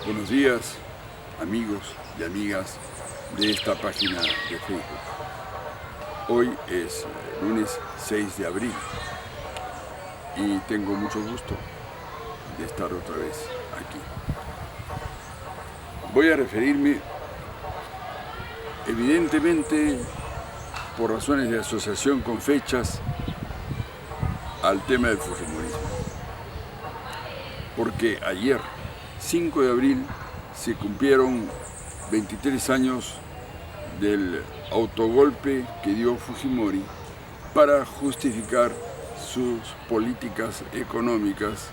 Buenos días, amigos y amigas de esta página de Facebook. Hoy es lunes 6 de abril y tengo mucho gusto de estar otra vez aquí. Voy a referirme, evidentemente, por razones de asociación con fechas, al tema del fujimorismo. Porque ayer, 5 de abril, se cumplieron 23 años del autogolpe que dio Fujimori para justificar sus políticas económicas,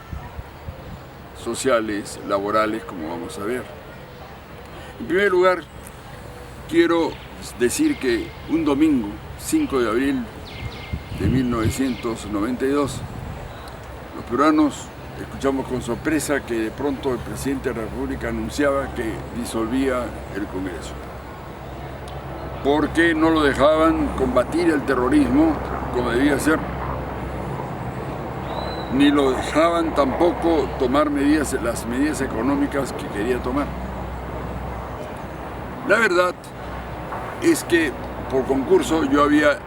sociales, laborales, como vamos a ver. En primer lugar, quiero decir que un domingo, 5 de abril de 1992, los peruanos escuchamos con sorpresa que de pronto el presidente de la República anunciaba que disolvía el Congreso, porque no lo dejaban combatir el terrorismo como debía ser, ni lo dejaban tampoco tomar las medidas económicas que quería tomar. La verdad es que por concurso yo había,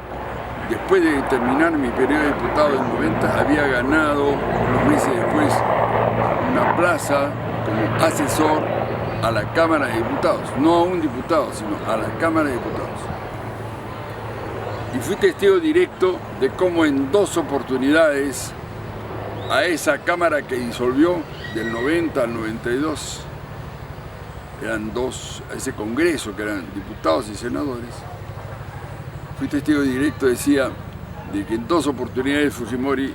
después de terminar mi periodo de diputado en 90, había ganado unos meses después una plaza como asesor a la Cámara de Diputados, no a un diputado, sino a la Cámara de Diputados. Y fui testigo directo de cómo en 2 oportunidades a esa Cámara que disolvió del 90 al 92, eran 2, a ese Congreso que eran diputados y senadores, fui testigo directo, decía, de que en 2 oportunidades Fujimori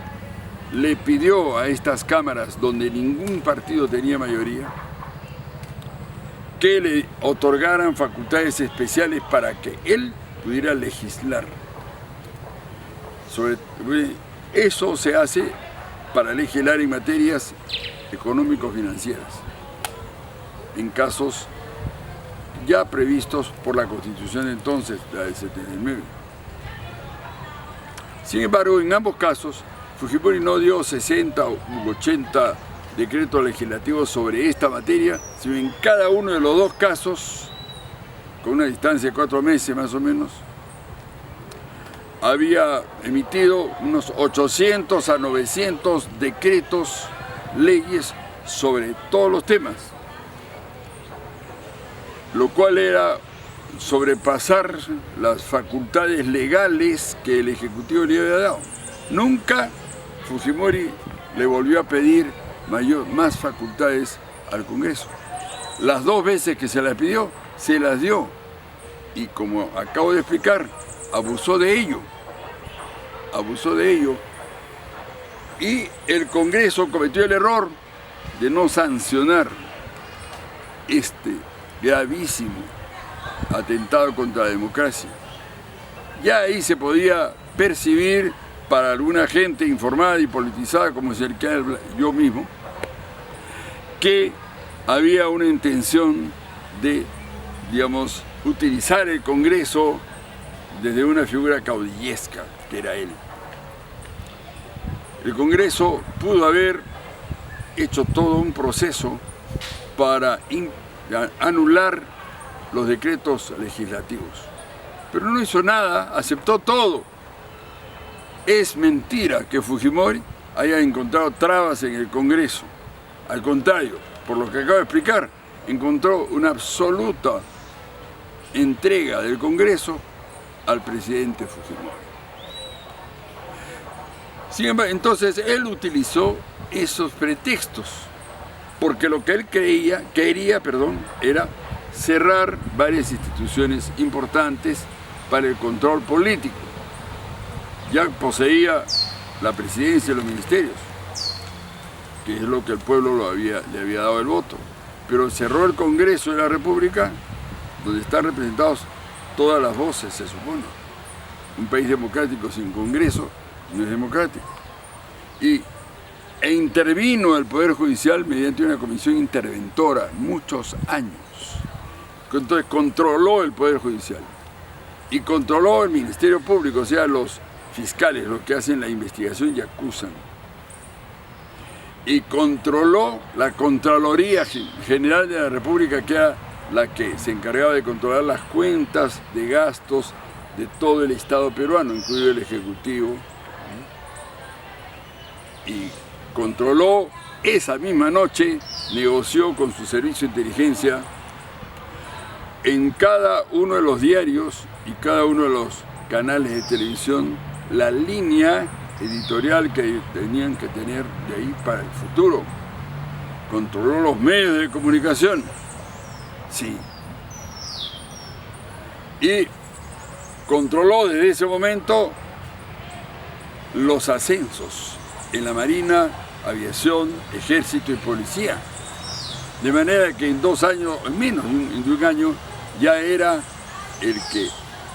le pidió a estas cámaras, donde ningún partido tenía mayoría, que le otorgaran facultades especiales para que él pudiera legislar. Eso se hace para legislar en materias económico-financieras, en casos ya previstos por la Constitución de entonces, la del 79. Sin embargo, en ambos casos, Fujimori no dio 60 u 80 decretos legislativos sobre esta materia, sino en cada uno de los 2 casos, con una distancia de 4 meses más o menos, había emitido unos 800 a 900 decretos, leyes sobre todos los temas, lo cual era sobrepasar las facultades legales que el Ejecutivo le había dado. Nunca Fujimori le volvió a pedir más facultades al Congreso. Las 2 veces que se las pidió, se las dio. Y como acabo de explicar, abusó de ello. Y el Congreso cometió el error de no sancionar este gravísimo atentado contra la democracia. Ya ahí se podía percibir para alguna gente informada y politizada, como es el que yo mismo, que había una intención de, utilizar el Congreso desde una figura caudillesca, que era él. El Congreso pudo haber hecho todo un proceso para anular los decretos legislativos, pero no hizo nada, aceptó todo. Es mentira que Fujimori haya encontrado trabas en el Congreso. Al contrario, por lo que acabo de explicar, encontró una absoluta entrega del Congreso al presidente Fujimori. Sin embargo, entonces él utilizó esos pretextos, porque lo que él quería era cerrar varias instituciones importantes para el control político. Ya poseía la presidencia y los ministerios, que es lo que el pueblo le había dado el voto, pero cerró el Congreso de la República, donde están representados todas las voces, se supone. Un país democrático sin Congreso no es democrático. E intervino el Poder Judicial mediante una comisión interventora, muchos años. Entonces controló el Poder Judicial y controló el Ministerio Público, o sea, los fiscales, los que hacen la investigación y acusan. y controló la Contraloría General de la República, que era la que se encargaba de controlar las cuentas de gastos de todo el Estado peruano, incluido el Ejecutivo, y controló esa misma noche, negoció con su servicio de inteligencia en cada uno de los diarios y cada uno de los canales de televisión la línea editorial que tenían que tener de ahí para el futuro. Controló los medios de comunicación, sí. Y controló desde ese momento los ascensos en la Marina, Aviación, Ejército y Policía. De manera que en 2 años, en menos de un año, ya era el que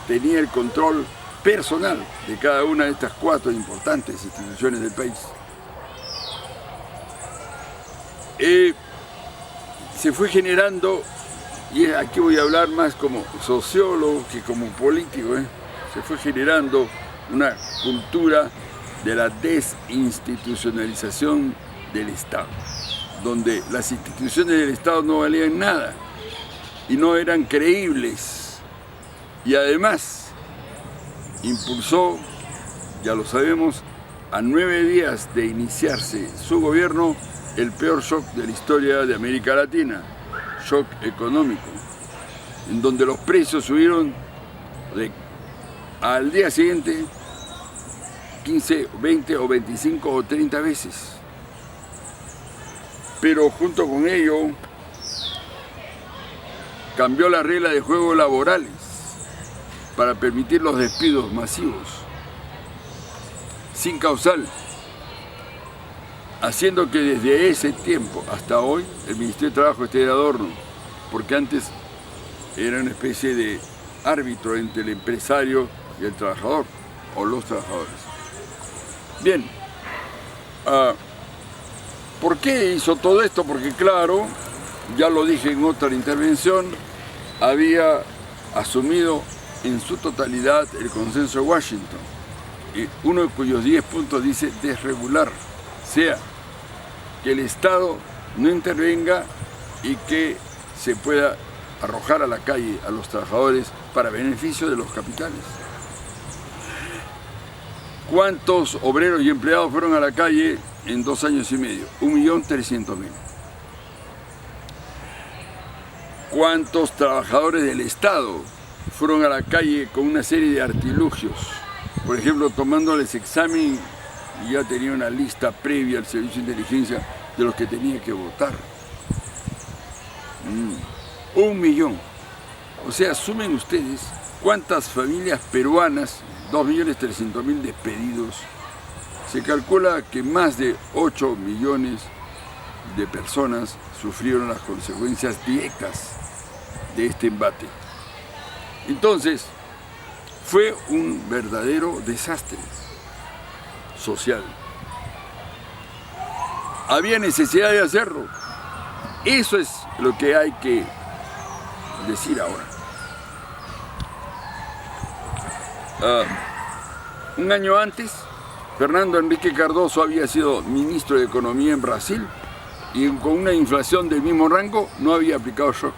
tenía el control personal de cada una de estas 4 importantes instituciones del país. Se fue generando, y aquí voy a hablar más como sociólogo que como político, se fue generando una cultura de la desinstitucionalización del Estado, donde las instituciones del Estado no valían nada y no eran creíbles, y además impulsó, ya lo sabemos, a 9 días de iniciarse su gobierno, el peor shock de la historia de América Latina, shock económico, en donde los precios subieron al día siguiente 15, 20 o 25 o 30 veces. Pero junto con ello cambió la regla de juego laborales para permitir los despidos masivos, sin causal, haciendo que desde ese tiempo hasta hoy el Ministerio de Trabajo esté de adorno, porque antes era una especie de árbitro entre el empresario y el trabajador, o los trabajadores. Bien, ¿por qué hizo todo esto? Porque claro, ya lo dije en otra intervención, había asumido en su totalidad el consenso de Washington, uno de cuyos 10 puntos dice desregular, o sea, que el Estado no intervenga y que se pueda arrojar a la calle a los trabajadores para beneficio de los capitales. ¿Cuántos obreros y empleados fueron a la calle en 2 años y medio? 1.300.000. ¿Cuántos trabajadores del Estado fueron a la calle con una serie de artilugios? Por ejemplo, tomándoles examen y ya tenía una lista previa al servicio de inteligencia de los que tenía que votar. 1 millón. O sea, sumen ustedes cuántas familias peruanas, 2.300.000 despedidos. Se calcula que más de 8 millones de personas sufrieron las consecuencias directas de este embate. Entonces, fue un verdadero desastre social. Había necesidad de hacerlo. Eso es lo que hay que decir ahora. Un año antes, Fernando Henrique Cardoso había sido ministro de Economía en Brasil y con una inflación del mismo rango no había aplicado shock,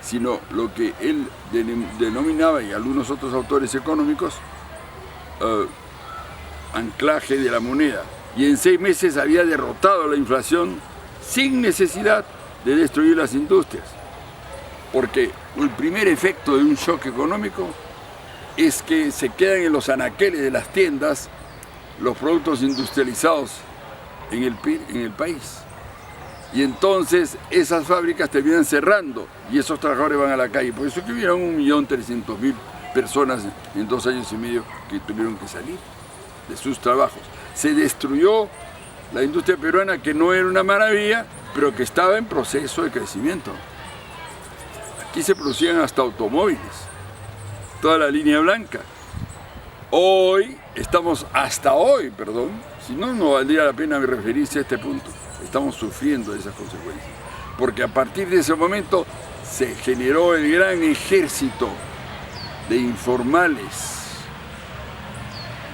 sino lo que él denominaba, y algunos otros autores económicos, anclaje de la moneda. Y en 6 meses había derrotado la inflación sin necesidad de destruir las industrias. Porque el primer efecto de un shock económico es que se quedan en los anaqueles de las tiendas los productos industrializados en el país. Y entonces esas fábricas terminan cerrando y esos trabajadores van a la calle. Por eso que hubieron 1.300.000 personas en 2 años y medio que tuvieron que salir de sus trabajos. Se destruyó la industria peruana, que no era una maravilla, pero que estaba en proceso de crecimiento. Aquí se producían hasta automóviles, toda la línea blanca. Si no, no valdría la pena referirse a este punto. Estamos sufriendo de esas consecuencias. Porque a partir de ese momento se generó el gran ejército de informales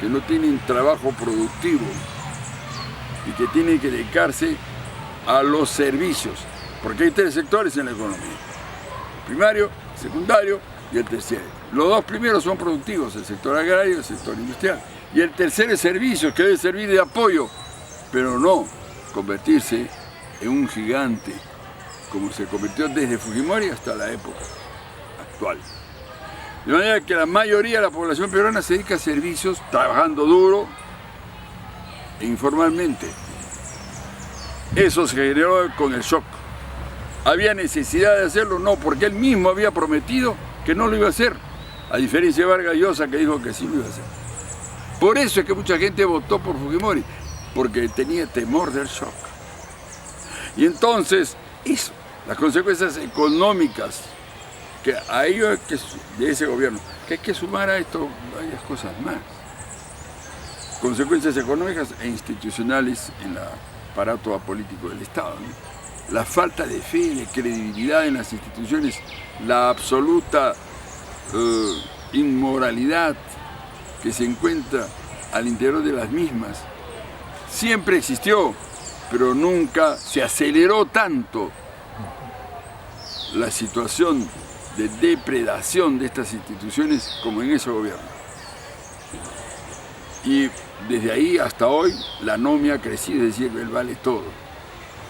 que no tienen trabajo productivo y que tienen que dedicarse a los servicios, porque hay tres sectores en la economía: el primario, el secundario y el terciario. Los dos primeros son productivos, el sector agrario y el sector industrial. Y el tercero es servicios, que debe servir de apoyo, pero no convertirse en un gigante, como se convirtió desde Fujimori hasta la época actual. De manera que la mayoría de la población peruana se dedica a servicios, trabajando duro e informalmente. Eso se generó con el shock. ¿Había necesidad de hacerlo? No, porque él mismo había prometido que no lo iba a hacer, a diferencia de Vargas Llosa, que dijo que sí lo iba a hacer. Por eso es que mucha gente votó por Fujimori, porque tenía temor del shock. Y entonces, eso, las consecuencias económicas que a ello de ese gobierno, que hay que sumar a esto varias cosas más. Consecuencias económicas e institucionales en el aparato político del Estado, ¿no? La falta de fe, de credibilidad en las instituciones, la absoluta inmoralidad que se encuentra al interior de las mismas, siempre existió, pero nunca se aceleró tanto la situación de depredación de estas instituciones como en ese gobierno. Y desde ahí hasta hoy la anomia ha crecido, es decir, él vale todo.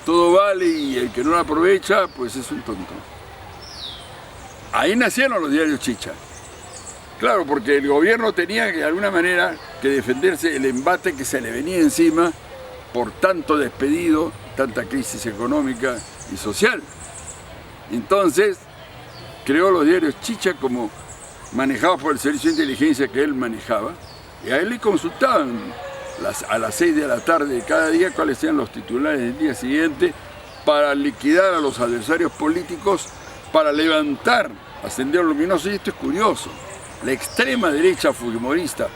Todo vale y el que no lo aprovecha, pues es un tonto. Ahí nacieron los diarios Chicha. Claro, porque el gobierno tenía que de alguna manera que defenderse del embate que se le venía encima por tanto despedido, tanta crisis económica y social. Entonces, creó los diarios Chicha como manejados por el servicio de inteligencia que él manejaba, y a él le consultaban a las 6 de la tarde de cada día cuáles eran los titulares del día siguiente para liquidar a los adversarios políticos, para levantar a Sendero Luminoso. Y esto es curioso, la extrema derecha fujimorista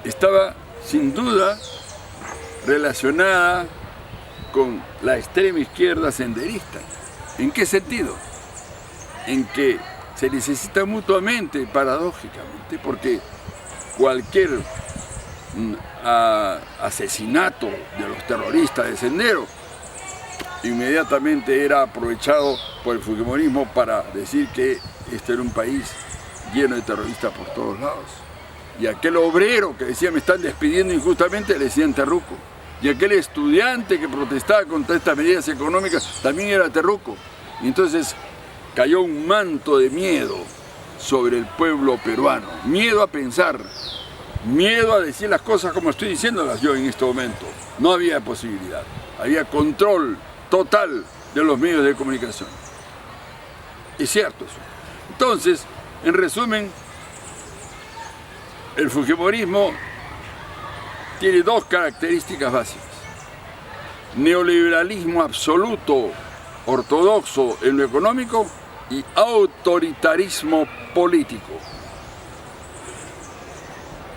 estaba sin duda relacionada con la extrema izquierda senderista. ¿En qué sentido? En que se necesitan mutuamente, paradójicamente, porque cualquier asesinato de los terroristas de Sendero inmediatamente era aprovechado por el fujimorismo para decir que este era un país lleno de terroristas por todos lados. Y aquel obrero que decía me están despidiendo injustamente le decían terruco. Y aquel estudiante que protestaba contra estas medidas económicas también era terruco. Y entonces cayó un manto de miedo sobre el pueblo peruano. Miedo a pensar, miedo a decir las cosas como estoy diciéndolas yo en este momento. No había posibilidad. Había control total de los medios de comunicación. Es cierto eso. Entonces, en resumen, el fujimorismo tiene dos características básicas: neoliberalismo absoluto, ortodoxo en lo económico, y autoritarismo político.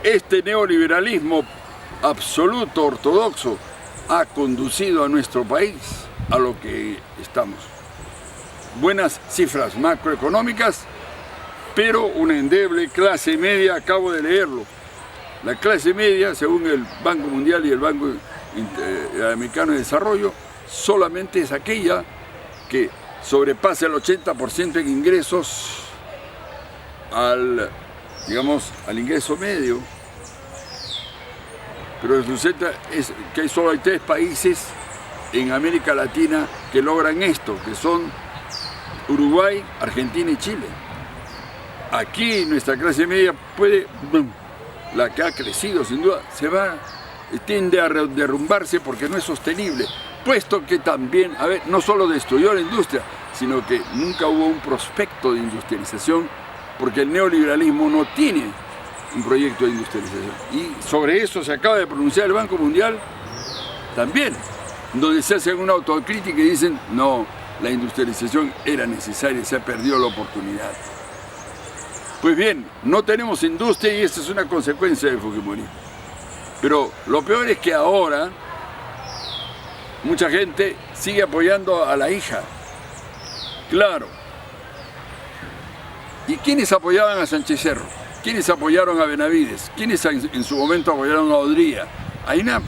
Este neoliberalismo absoluto, ortodoxo, ha conducido a nuestro país a lo que estamos. Buenas cifras macroeconómicas, pero una endeble clase media, acabo de leerlo. La clase media, según el Banco Mundial y el Banco Interamericano de Desarrollo, solamente es aquella que sobrepasa el 80% en ingresos al ingreso medio. Pero resulta que solo hay 3 países en América Latina que logran esto, que son Uruguay, Argentina y Chile. Aquí nuestra clase media la que ha crecido sin duda, tiende a derrumbarse porque no es sostenible, puesto que también, no solo destruyó la industria, sino que nunca hubo un prospecto de industrialización, porque el neoliberalismo no tiene un proyecto de industrialización. Y sobre eso se acaba de pronunciar el Banco Mundial también, donde se hacen una autocrítica y dicen, no, la industrialización era necesaria, se ha perdido la oportunidad. Pues bien, no tenemos industria y esta es una consecuencia del fujimorismo. Pero lo peor es que ahora mucha gente sigue apoyando a la hija. Claro. ¿Y quiénes apoyaban a Sánchez Cerro? ¿Quiénes apoyaron a Benavides? ¿Quiénes en su momento apoyaron a Odría? Hay una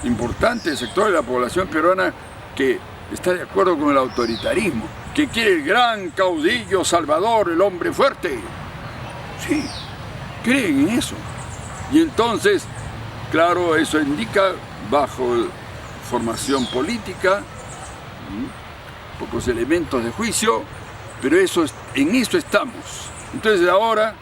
importante sector de la población peruana que está de acuerdo con el autoritarismo, que quiere el gran caudillo salvador, el hombre fuerte. Sí, creen en eso. Y entonces, claro, eso indica bajo formación política, pocos elementos de juicio, pero en eso estamos. Entonces ahora,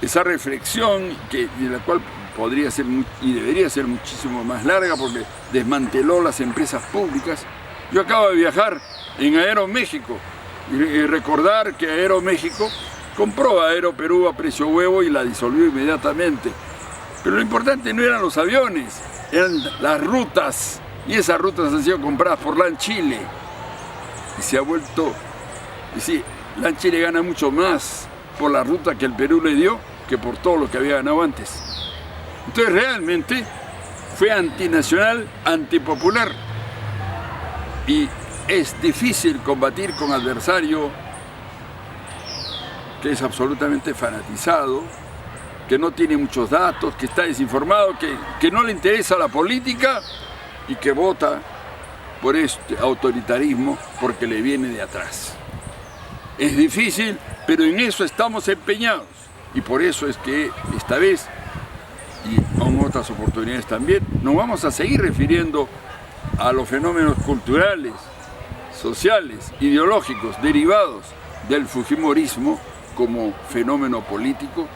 esa reflexión, de la cual podría ser y debería ser muchísimo más larga porque desmanteló las empresas públicas. Yo acabo de viajar en Aeroméxico y recordar que Aeroméxico compró a Aeroperú a precio huevo y la disolvió inmediatamente. Pero lo importante no eran los aviones, eran las rutas, y esas rutas han sido compradas por LAN Chile. Y se ha vuelto, y sí, LAN Chile gana mucho más por la ruta que el Perú le dio que por todo lo que había ganado antes. Entonces realmente fue antinacional, antipopular. Y es difícil combatir con adversario que es absolutamente fanatizado, que no tiene muchos datos, que está desinformado, que no le interesa la política y que vota por este autoritarismo porque le viene de atrás. Es difícil, pero en eso estamos empeñados. Y por eso es que esta vez, y en otras oportunidades también, nos vamos a seguir refiriendo a los fenómenos culturales, sociales, ideológicos, derivados del fujimorismo como fenómeno político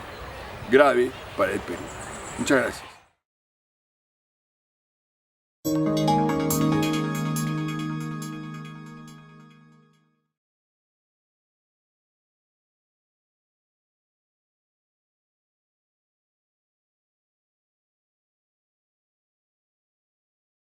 grave para el Perú. Muchas gracias.